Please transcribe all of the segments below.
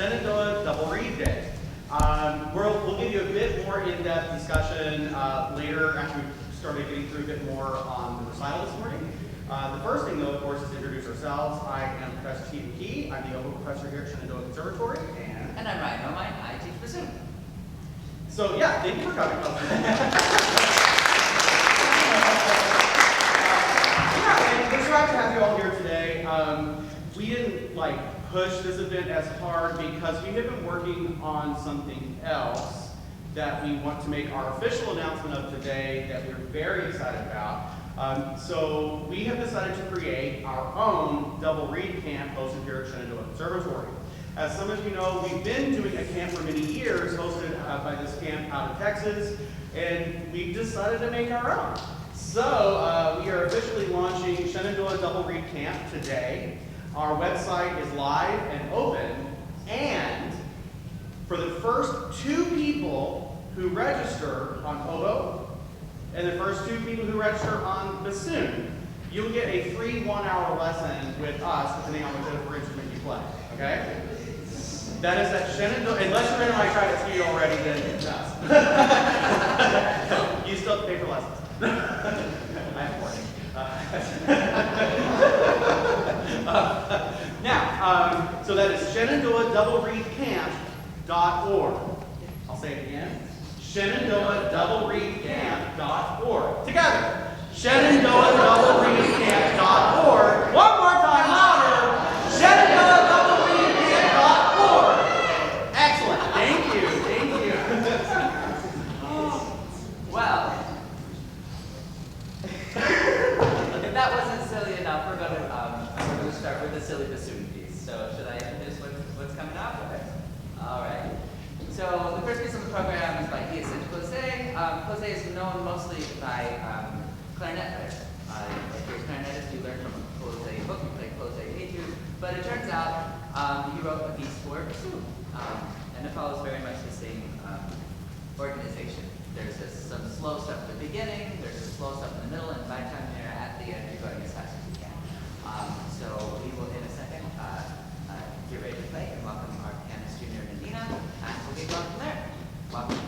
Shenandoah Double Reed Day. We'll give you a bit more in-depth discussion later after we've started getting through a bit more on the recital this morning. The first thing, though, of course, is to introduce ourselves. I am Professor Stephen Key. I'm the oboe professor here at Shenandoah Conservatory. And I'm Ryan Romine. I teach bassoon. So, yeah, thank you for coming. We're glad to have you all here today. We didn't push this event as hard because we have been working on something else that we want to make our official announcement of today that we're very excited about. So we have decided to create our own double reed camp hosted here at Shenandoah Conservatory. As some of you know, we've been doing a camp for many years hosted by this camp out of Texas, and we've decided to make our own. So we are officially launching Shenandoah Double Reed Camp today. Our website is live and open, and for the first 2 people who register on oboe, and the first 2 people who register on bassoon, you'll get a free 1-hour lesson with us, depending on whichever instrument you play, okay? That is at Shenandoah, unless you're in my private studio already, then no. You still have to pay for lessons. I'm warning. Now, so that is ShenandoahDoubleReedCamp.org. I'll say it again. ShenandoahDoubleReedCamp.org. Together. ShenandoahDoubleReedCamp.org. One more time, louder. ShenandoahDoubleReedCamp.org. Excellent. Thank you. Thank you. Well, if that wasn't silly enough, we're going to start with the silly bassoon piece. So should I introduce what's coming up? All right. So the first piece of the program is by Hyacinthe Klosé. Klosé is known mostly by clarinet players. If you're a clarinetist, you learn from a Klosé book, you play Klosé etude. But it turns out he wrote a piece for bassoon. And it follows very much the same organization. There's some slow stuff at the beginning, there's some slow stuff in the middle, and by the time you're at the end, you're going as fast as you can. So we will, in a second, get ready to play and welcome our pianist junior Medina, and we'll get going from there. Welcome.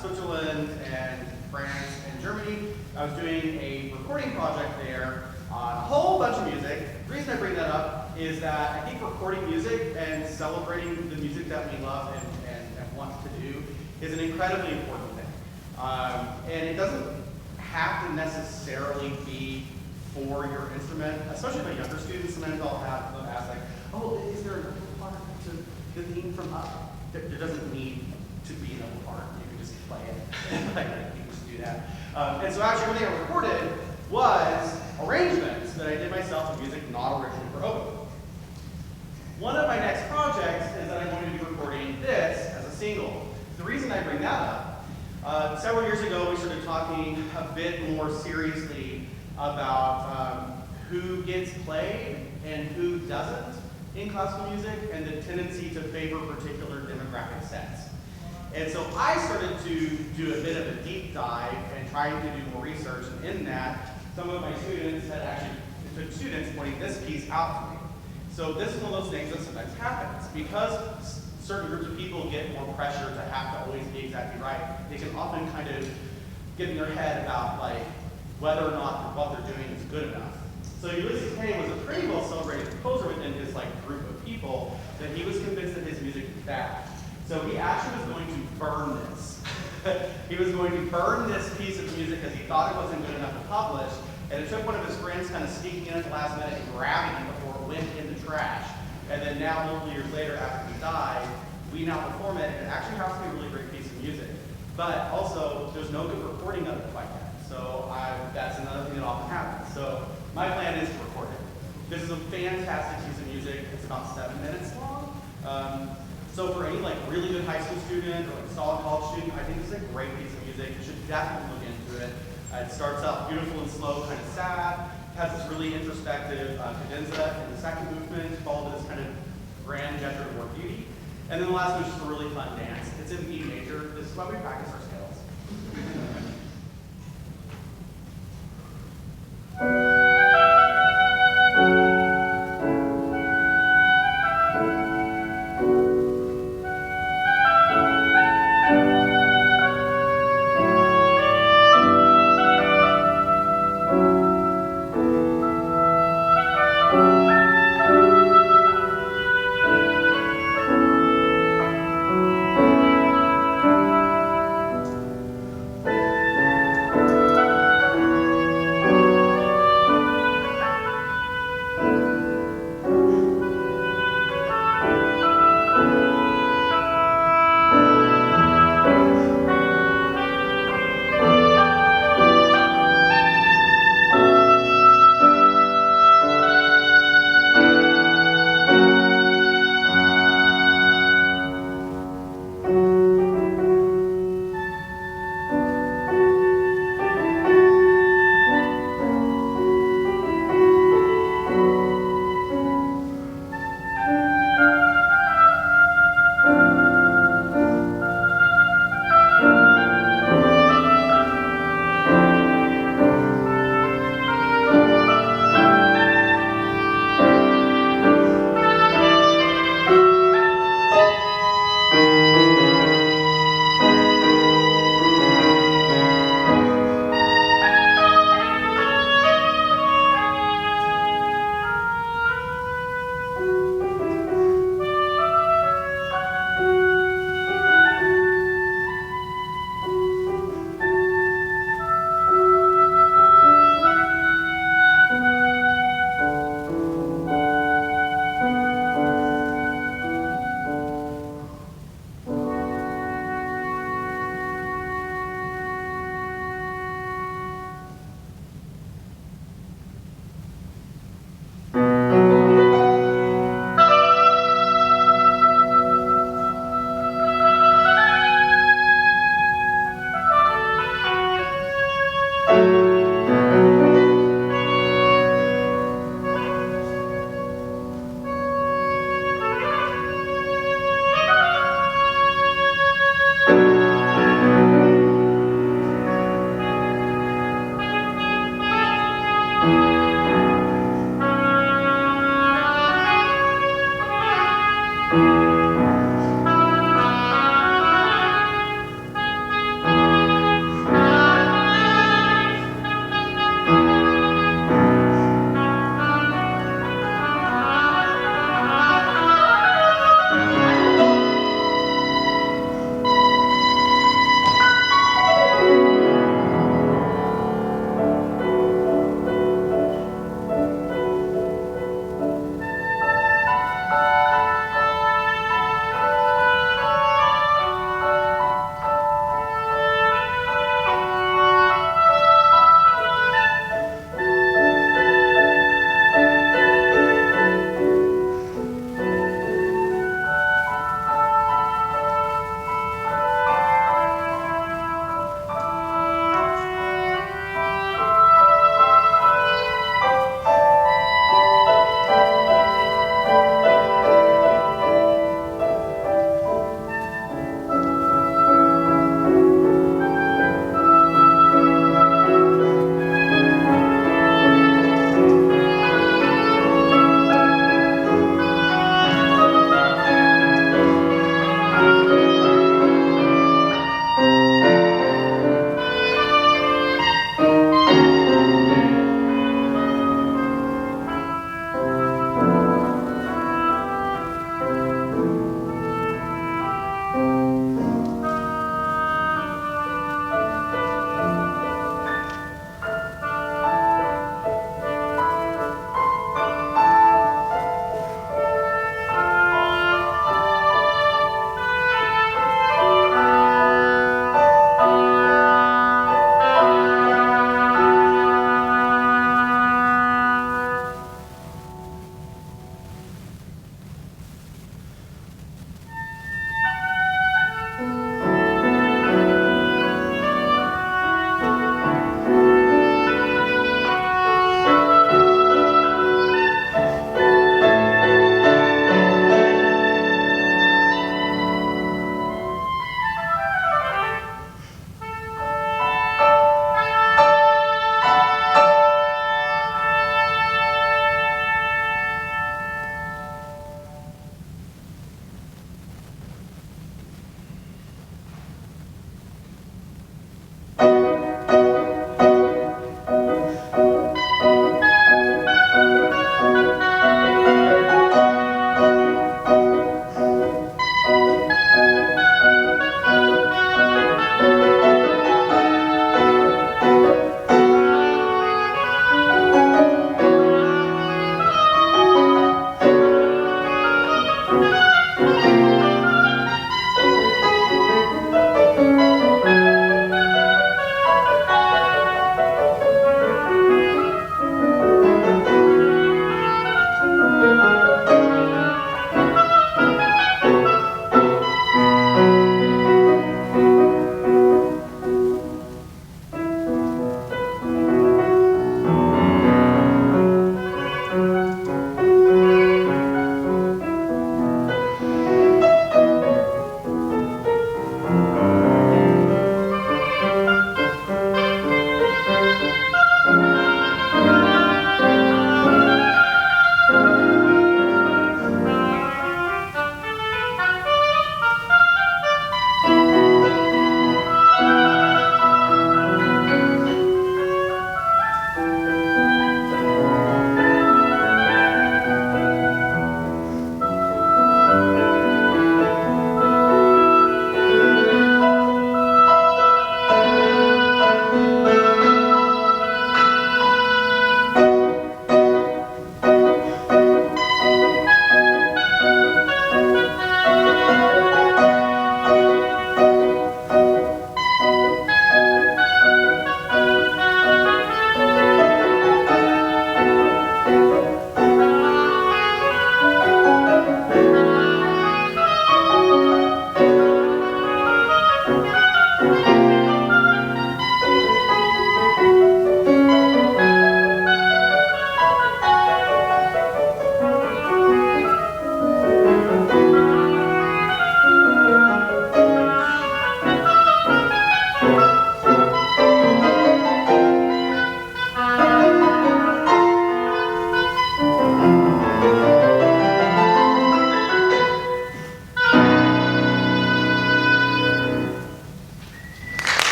Switzerland and France and Germany. I was doing a recording project there on a whole bunch of music. The reason I bring that up is that I think recording music and celebrating the music that we love and want to do is an incredibly important thing. And it doesn't have to necessarily be for your instrument, especially my younger students. Sometimes I'll have them ask like, oh, is there another part to the theme from up? There doesn't need to be another part. You can just play it. Like, you can just do that. And so actually everything I recorded was arrangements that I did myself to music not originally for oboe. One of my next projects is that I'm going to be recording this as a single. The reason I bring that up, several years ago we started talking a bit more seriously about who gets played and who doesn't in classical music and the tendency to favor particular demographic sets. And so I started to do a bit of a deep dive and trying to do more research, and in that, some of my students had actually, it took students pointing this piece out to me. So this is one of those things that sometimes happens. Because certain groups of people get more pressure to have to always be exactly right, they can often kind of get in their head about like whether or not what they're doing is good enough. So Ulysses Kay was a pretty well celebrated composer within his like group of people that he was convinced that his music was bad. So he actually was going to burn this. He was going to burn this piece of music because he thought it wasn't good enough to publish. And it took one of his friends kind of sneaking in at the last minute and grabbing it before it went in the trash. And then now, multiple years later, after he died, we now perform it, and it actually has to be a really great piece of music. But also, there's no good recording of it quite yet. So that's another thing that often happens. So my plan is to record it. This is a fantastic piece of music. It's about 7 minutes long. So for any like really good high school student or like solid college student, I think this is a great piece of music. You should definitely look into it. It starts out beautiful and slow, kind of sad. It has this really introspective cadenza in the second movement, followed by this kind of grand gesture of more beauty. And then the last one is just a really fun dance. It's in E major. This is why we practice our scales.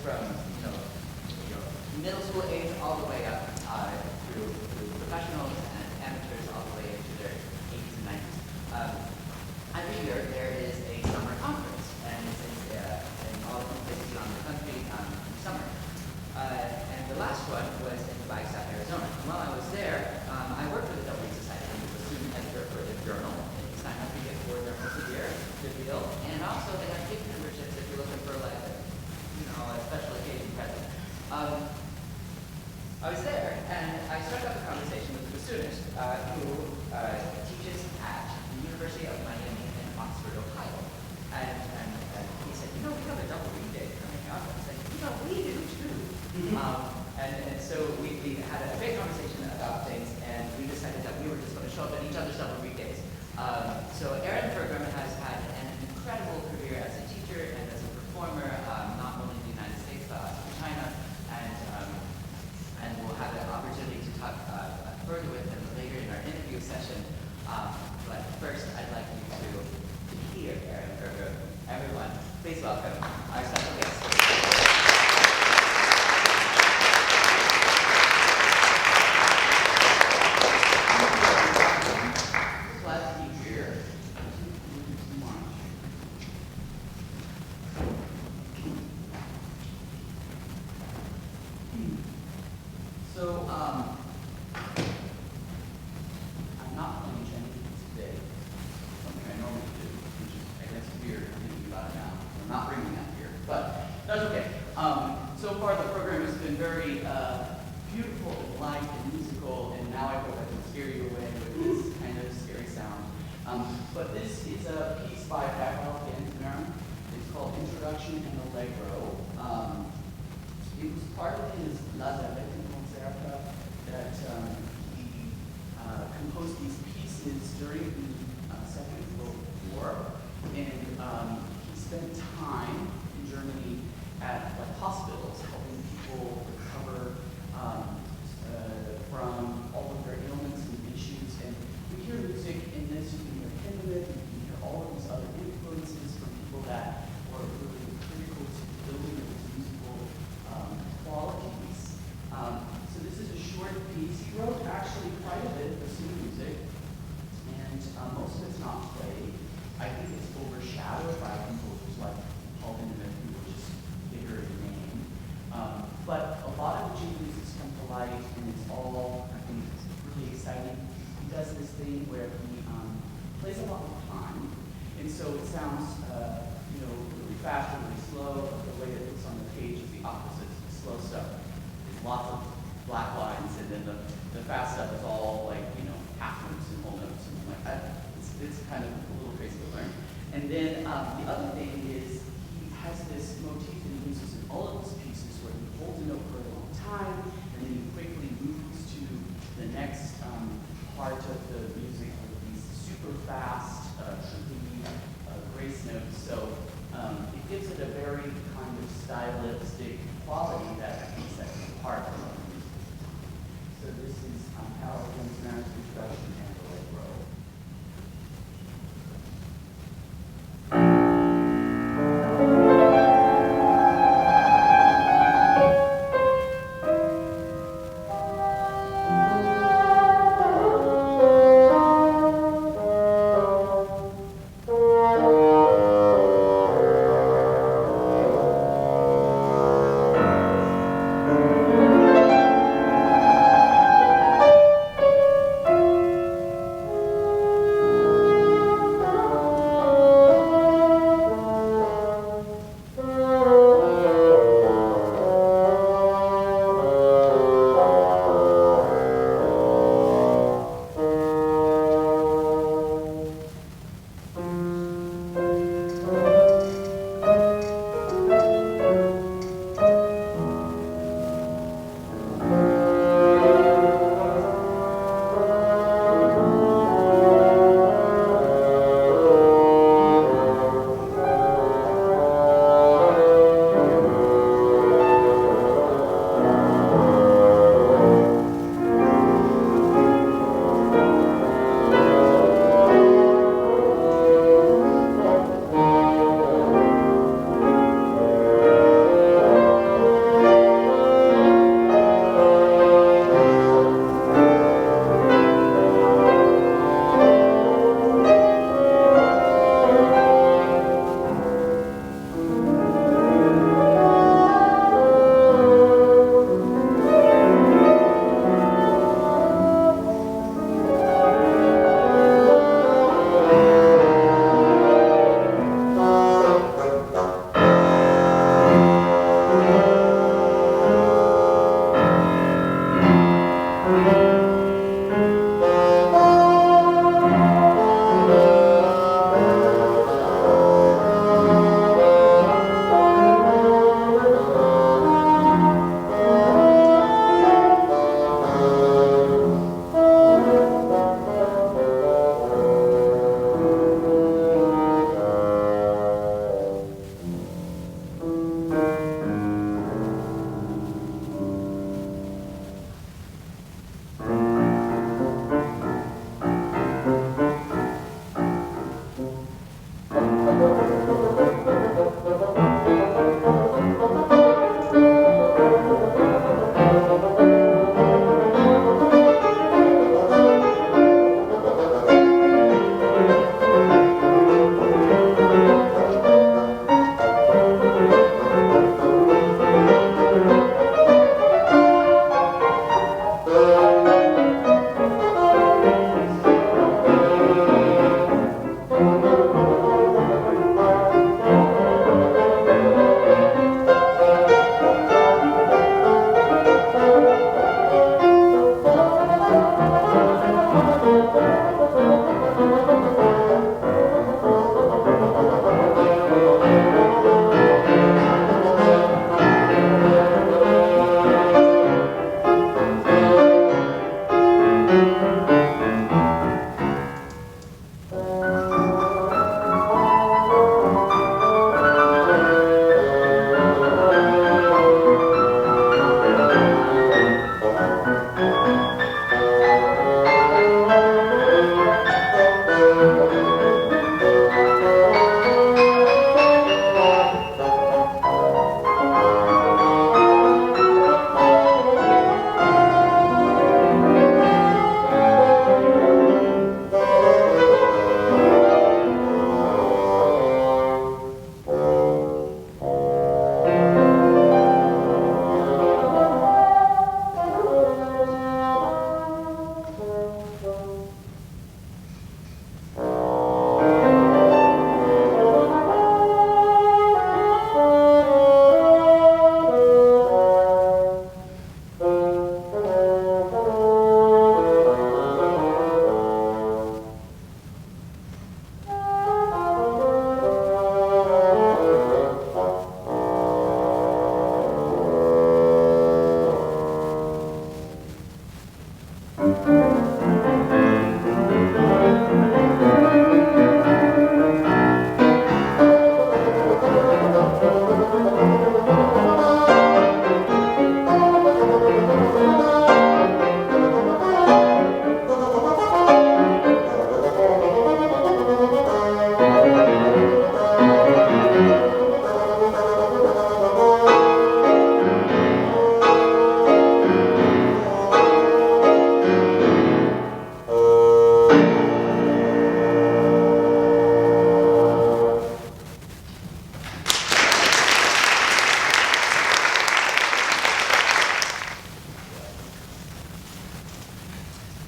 from middle school age all the way up through professionals and amateurs all the way into their 80s and 90s. Every year there is a summer conference, and it's in all different places around the country in the summer. And the last one was in Flagstaff, Arizona. And while I was there, I worked with the W Society and was a student editor for the journal. And each time we get 4 journals a year, the deal. And also they have gift memberships if you're looking for like a special occasion present. I was there, and I started up a conversation with a student who teaches at the University of Miami in Oxford, Ohio. And he said, we have a double read day coming up. I said, we do too. And so we had a big conversation about things, and we decided that we were just going to show up at each other's double read days. So Aaron Pergram has had an incredible career as a teacher and as a performer, not only in the United States, but also in China. And we'll have an opportunity to talk further with him later in our interview session. But first, I'd like you to hear Aaron Pergram. Everyone, please welcome our special guest. Glad to be here. So, I'm not playing Shenandoah today, something I normally do, which is, I guess, weird thinking about it now. I'm not bringing that here, but that's okay. So far, the program has been very beautiful and light and musical, and now I hope I can scare you away with this kind of scary sound. But this is a piece by Harald Genzmer. It's called Introduction and Allegro. It was part of his Recitative and Air that he composed these pieces during the Second World War, and he spent time in Germany at hospitals helping people recover from all of their ailments and issues. And we hear music in this, you can hear Hindemith, you can hear all of these other influences from people that were really critical to the building of his musical qualities. So this is a short piece. He wrote actually quite a bit of bassoon music, and most of it's not played. I think it's overshadowed by composers like Paul Hindemith, who were just bigger in name. But a lot of the geniuses come to light, and it's all, I think, it's really exciting. He does this thing where he plays a lot of time, and so it sounds, really fast or really slow. But the way that it's on the page is the opposite. The slow stuff is lots of black lines, and then the fast stuff is all half notes and whole notes and like that. It's kind of a little crazy to learn. And then the other thing is he has this motif that he uses in all of his pieces where he holds a note for a long time, and then he quickly moves to the next part of the music with these super fast, trippy grace notes. So it gives it a very kind of stylistic quality that I think sets it apart from other music. So this is Harald Genzmer's Introduction and Allegro.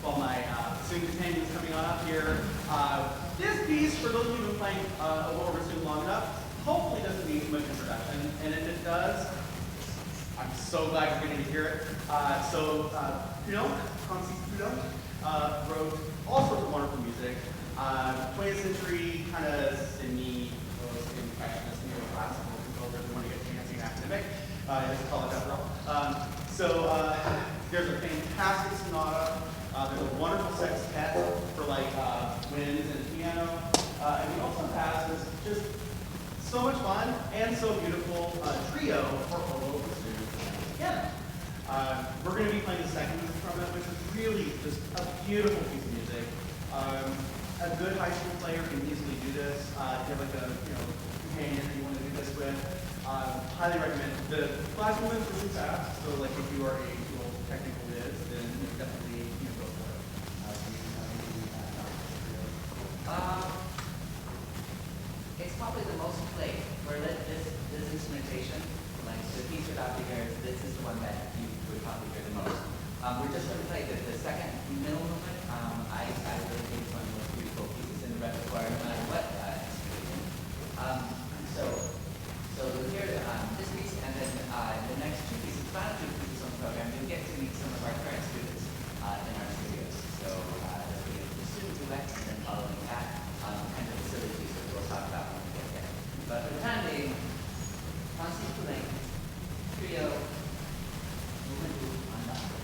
while my bassoon companion is coming on up here. This piece, for those of you who've been playing oboe or bassoon long enough, hopefully doesn't need much introduction, and if it does, I'm so glad you're getting to hear it. Poulenc, wrote all sorts of wonderful music. 20th century kind of semi-impressionist neoclassical composer. If you want to get fancy and academic, it's called it after all. There's a fantastic sonata. There's a wonderful sextet for like winds and piano. And he also has this just so much fun and so beautiful trio for oboe, bassoon, and piano. We're going to be playing the second movement from it, which is really just a beautiful piece of music. A good high school player can easily do this. If you have like a companion that you want to do this with, highly recommend. The class movements are really fast, so like if you are a technical whiz, then definitely go for it. It's probably the most played. For this instrumentation, like the piece without the ears, this is the one that you would probably hear the most. We're just going to play the second middle movement. I really think it's one of the most beautiful pieces in the repertoire, no matter what instrumentation. So we'll hear this piece, and then the next two pieces, final two pieces on the program, you'll get to meet some of our current students in our studios. So there'll be a student duet, and then following that, kind of facilities that we'll talk about when we get there. But for the time being, Poulenc, trio, movement Andante.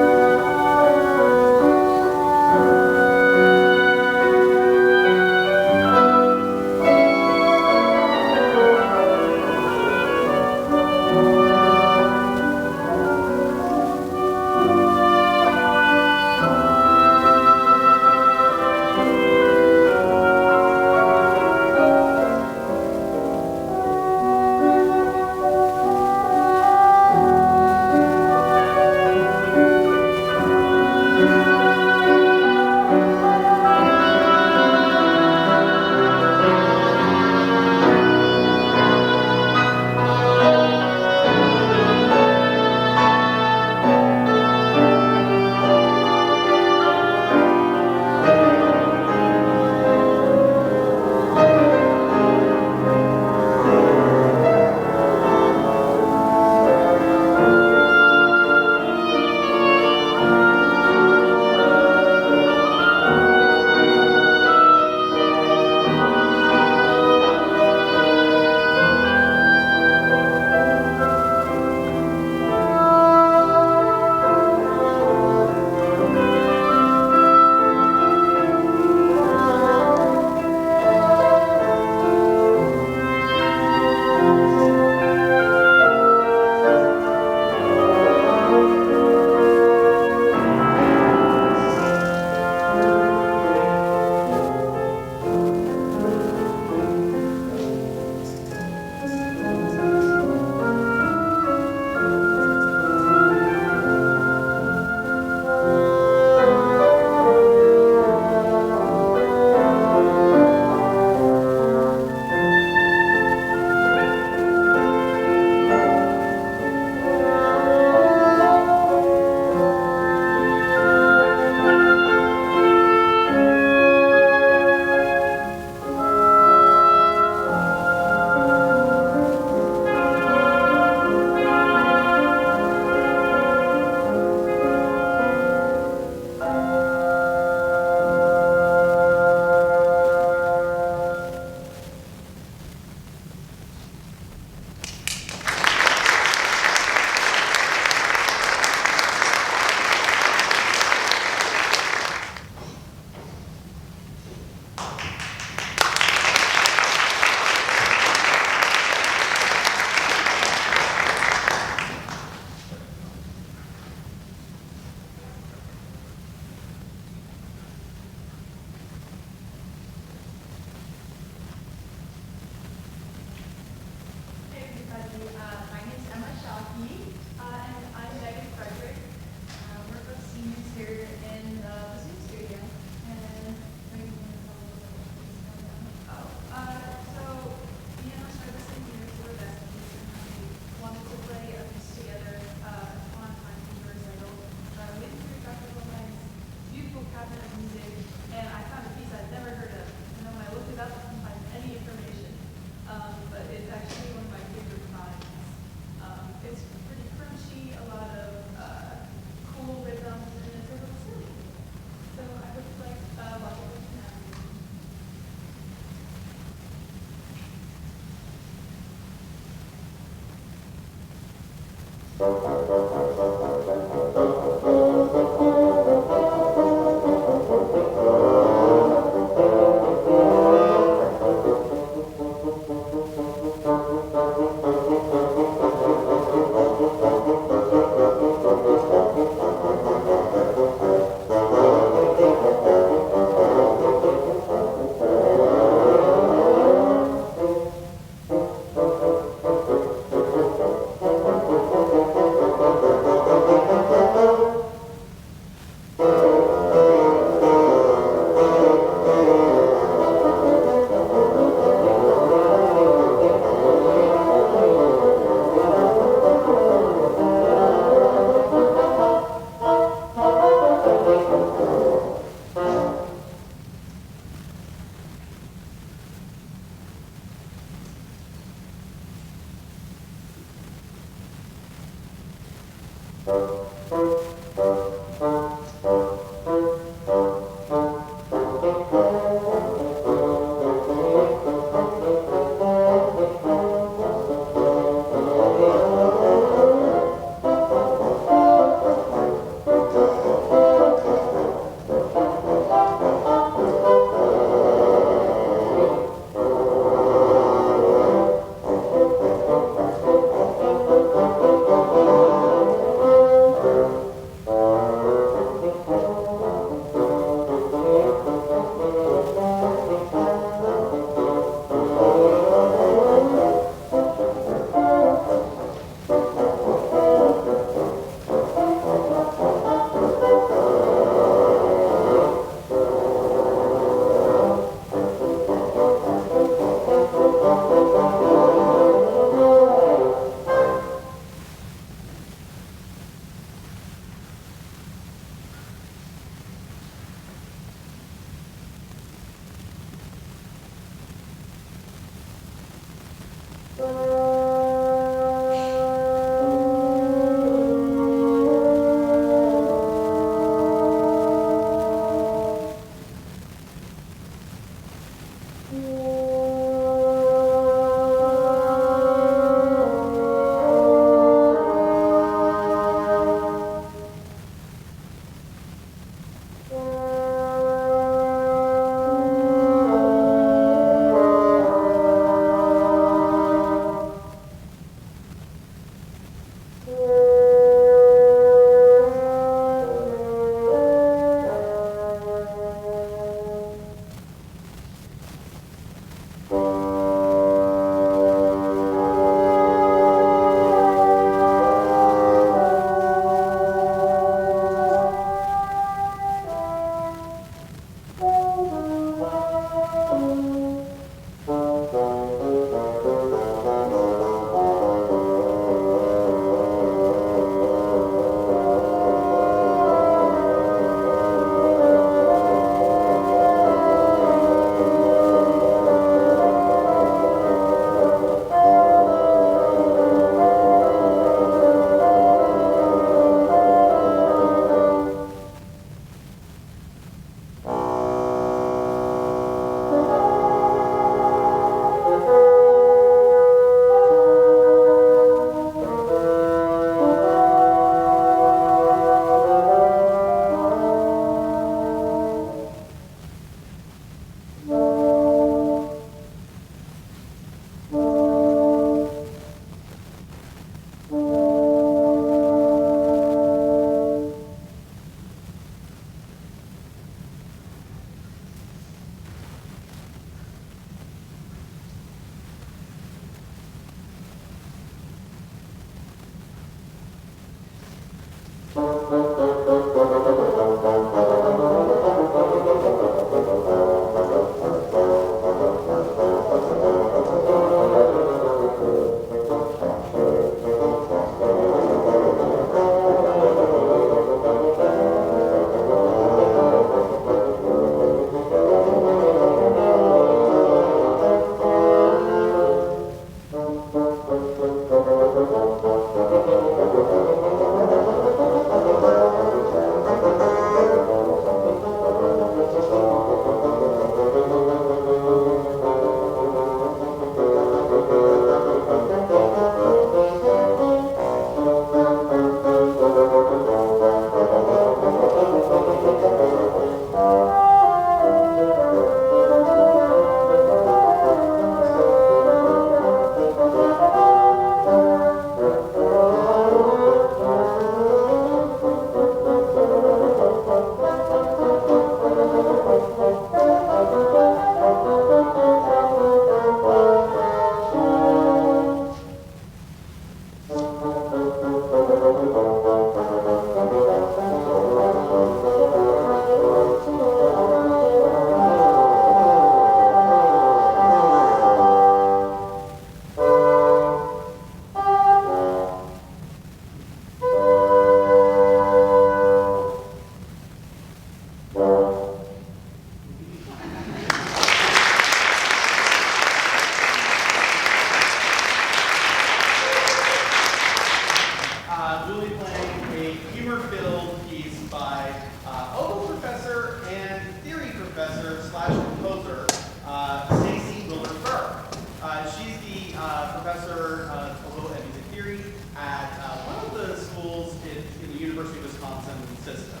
system.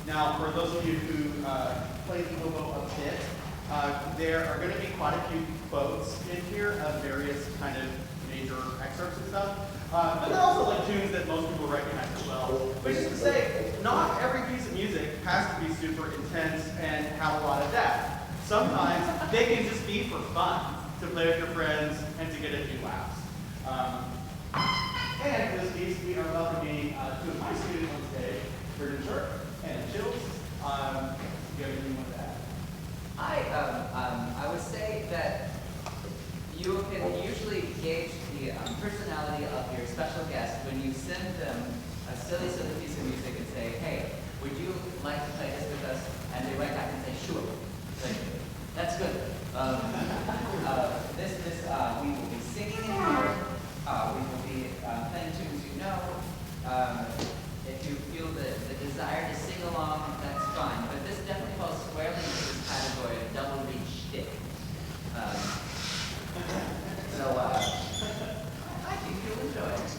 Now, for those of you who play the oboe a bit, there are going to be quite a few quotes in here of various kind of major excerpts and stuff. But there are also like tunes that most people recognize as well. Which is to say, not every piece of music has to be super intense and have a lot of depth. Sometimes they can just be for fun, to play with your friends and to get a few laughs. And for this piece, we are welcoming two of my students on stage, Shirk and Chills. Do you have anything with that? I would say that you can usually gauge the personality of your special guest when you send them a silly piece of music and say, hey, would you like to play this with us? And they write back and say, sure. Like, that's good. We will be singing in here. We will be playing tunes you know. If you feel the desire to sing along, that's fine. But this definitely falls squarely into this category of double reach shtick. I think you'll enjoy it.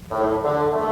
Yeah.